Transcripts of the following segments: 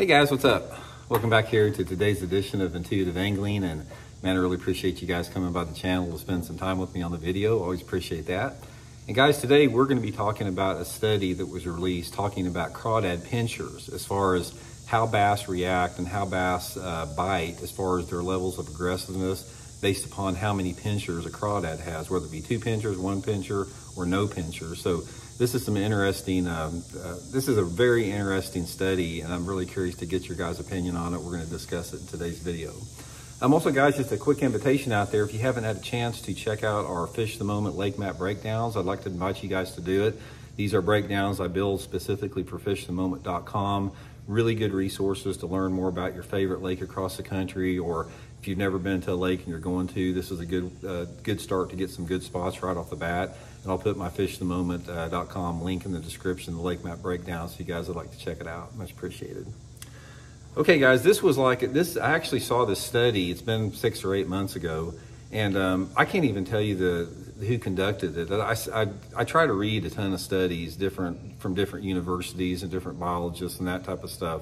Hey guys, what's up? Welcome back here to today's edition of Intuitive Angling, and man, I really appreciate you guys coming by the channel to spend some time with me on the video. Always appreciate that. And guys, today we're going to be talking about a study that was released talking about crawdad pinchers as far as how bass react and how bass bite as far as their levels of aggressiveness based upon how many pinchers a crawdad has, whether it be 2 pinchers, 1 pincher, or no pinchers. So this is some interesting, this is a very interesting study, and I'm really curious to get your guys' opinion on it. We're going to discuss it in today's video. Also, guys, just a quick invitation out there. If you haven't had a chance to check out our Fish the Moment lake map breakdowns, I'd like to invite you guys to do it. These are breakdowns I build specifically for fishthemoment.com. Really good resources to learn more about your favorite lake across the country, or if you've never been to a lake and you're going to, this is a good start to get some good spots right off the bat. And I'll put my fishthemoment.com link in the description, the lake map breakdown, so you guys would like to check it out. Much appreciated. Okay, guys, I actually saw this study. It's been 6 or 8 months ago, and I can't even tell you who conducted it. I try to read a ton of studies from different universities and different biologists and that type of stuff.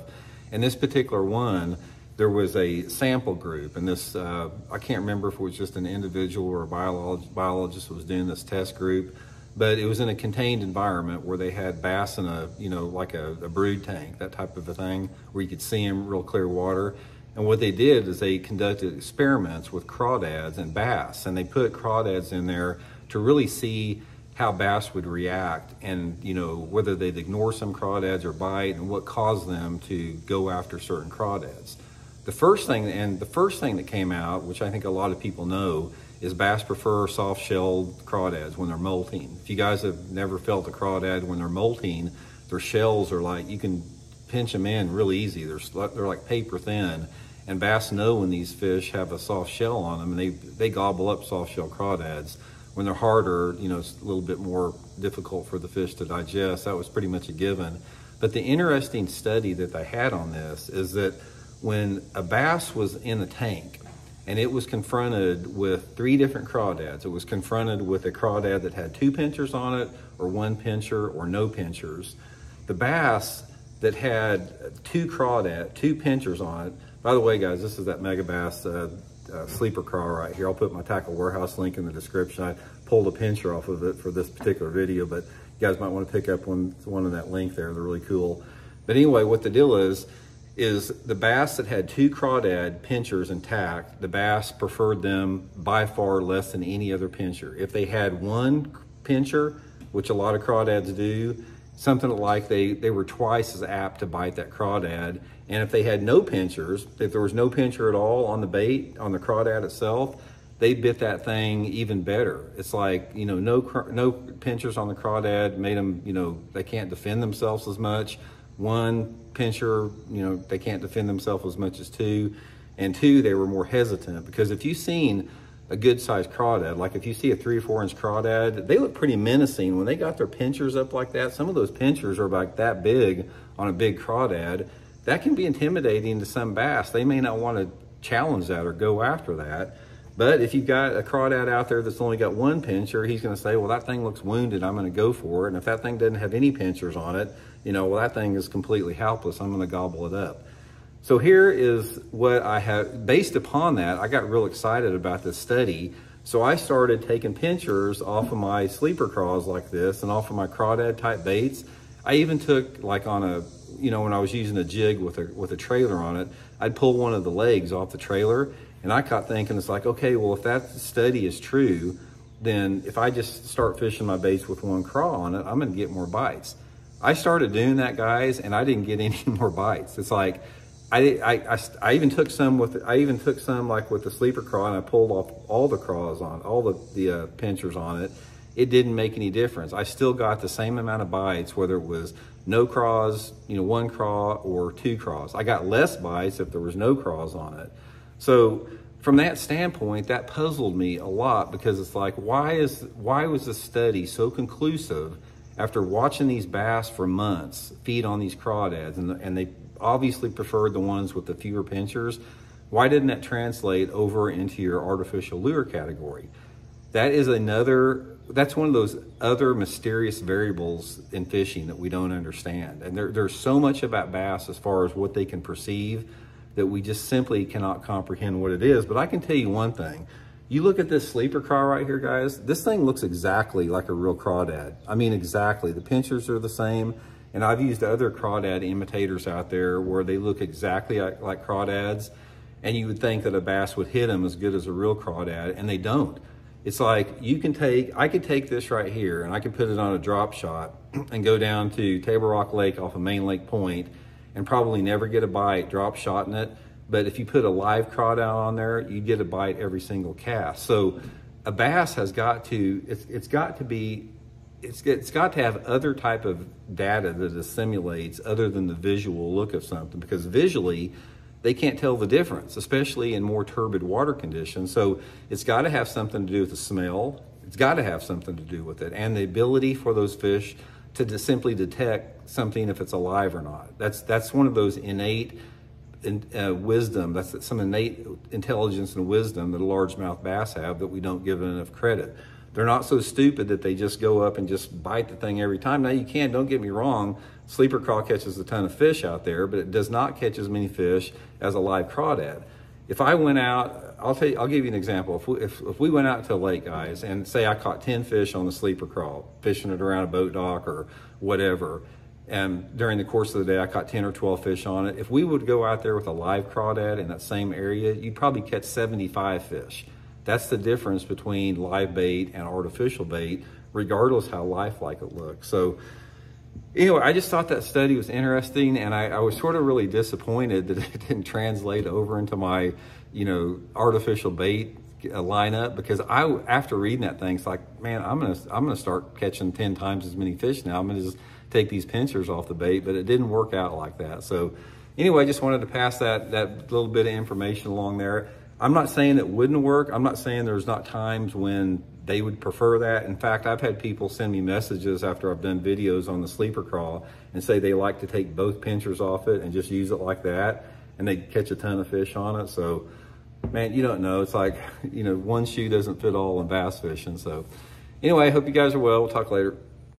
And this particular one, there was a sample group, and this, I can't remember if it was just an individual or a biologist who was doing this test group, but it was in a contained environment where they had bass in a, like a brood tank, that type of a thing, where you could see them, real clear water. And what they did is they conducted experiments with crawdads and bass, and they put crawdads in there to really see how bass would react, and whether they'd ignore some crawdads or bite, and what caused them to go after certain crawdads. The first thing that came out, which I think a lot of people know, is bass prefer soft-shelled crawdads when they're molting. If you guys have never felt a crawdad when they're molting, their shells are like, you can pinch them in really easy. They're like paper thin, and bass know when these fish have a soft shell on them, and they gobble up soft-shell crawdads. When they're harder, it's a little bit more difficult for the fish to digest. That was pretty much a given. But the interesting study that they had on this is that when a bass was in a tank and it was confronted with 3 different crawdads, it was confronted with a crawdad that had 2 pinchers on it, or 1 pincher, or no pinchers. The bass that had 2 pinchers on it, by the way, guys, this is that Megabass sleeper craw right here. I'll put my Tackle Warehouse link in the description. I pulled a pincher off of it for this particular video, but you guys might want to pick up one of that link there. They're really cool. But anyway, what the deal is the bass that had 2 crawdad pinchers intact, the bass preferred them by far less than any other pincher. If they had 1 pincher, which a lot of crawdads do, something like they were twice as apt to bite that crawdad. And if they had no pinchers, if there was no pincher at all on the bait, on the crawdad itself, they bit that thing even better. It's like, no pinchers on the crawdad made them, they can't defend themselves as much. 1 pincher, they can't defend themselves as much as 2. And 2, they were more hesitant, because if you've seen a good sized crawdad, like if you see a 3 or 4 inch crawdad, they look pretty menacing when they got their pinchers up like that. Some of those pinchers are like that big on a big crawdad. That can be intimidating to some bass. They may not want to challenge that or go after that. But if you've got a crawdad out there that's only got 1 pincher, he's going to say, well, that thing looks wounded, I'm going to go for it. And if that thing doesn't have any pinchers on it, well, that thing is completely helpless, I'm going to gobble it up. So here is what I have. Based upon that, I got real excited about this study. So I started taking pinchers off of my sleeper craws like this, and off of my crawdad type baits. I even took, like on a, when I was using a jig with a trailer on it, I'd pull one of the legs off the trailer. And I got thinking, it's like, okay, well, if that study is true, then if I just start fishing my baits with 1 craw on it, I'm going to get more bites. I started doing that, guys, and I didn't get any more bites. It's like, I even took some like with the sleeper craw, and I pulled off all the craws on, all the pinchers on it. It didn't make any difference. I still got the same amount of bites, whether it was no craws, 1 craw or 2 craws. I got less bites if there was no craws on it. So from that standpoint, that puzzled me a lot, because it's like, why was this study so conclusive after watching these bass for months feed on these crawdads, and they obviously preferred the ones with the fewer pinchers? Why didn't that translate over into your artificial lure category? That is another that's one of those other mysterious variables in fishing that we don't understand. And there's so much about bass as far as what they can perceive that we just simply cannot comprehend what it is. But I can tell you one thing. You look at this sleeper craw right here, guys. This thing looks exactly like a real crawdad. I mean, exactly. The pincers are the same. And I've used other crawdad imitators out there where they look exactly like crawdads. And you would think that a bass would hit them as good as a real crawdad, and they don't. It's like I could take this right here and I could put it on a drop shot and go down to Table Rock Lake off of Main Lake Point and probably never get a bite drop shotting it. But if you put a live crawdad on there, you get a bite every single cast. So a bass has got to, it's got to have other type of data that assimilates other than the visual look of something, because visually they can't tell the difference, especially in more turbid water conditions. So it's got to have something to do with the smell. It's got to have something to do with it, and the ability for those fish to simply detect something if it's alive or not. That's one of those innate wisdom. That's some innate intelligence and wisdom that a largemouth bass have that we don't give enough credit. They're not so stupid that they just go up and just bite the thing every time. Now you can, don't get me wrong, sleeper craw catches a ton of fish out there, but it does not catch as many fish as a live crawdad. If I went out, I'll give you an example. If we went out to a lake, guys, and say I caught 10 fish on the sleeper craw, fishing it around a boat dock or whatever, and during the course of the day I caught 10 or 12 fish on it, if we would go out there with a live crawdad in that same area, you'd probably catch 75 fish. That's the difference between live bait and artificial bait, regardless how lifelike it looks. So anyway, I just thought that study was interesting, and I was sort of really disappointed that it didn't translate over into my, artificial bait lineup, because after reading that thing, it's like, man, I'm gonna start catching 10 times as many fish now. I'm gonna just take these pincers off the bait, but it didn't work out like that. So anyway, I just wanted to pass that little bit of information along there. I'm not saying it wouldn't work. I'm not saying there's not times when they would prefer that. In fact, I've had people send me messages after I've done videos on the sleeper craw and say they like to take both pincers off it and just use it like that, and they catch a ton of fish on it. So, man, you don't know. It's like, one shoe doesn't fit all in bass fishing. So anyway, I hope you guys are well. We'll talk later.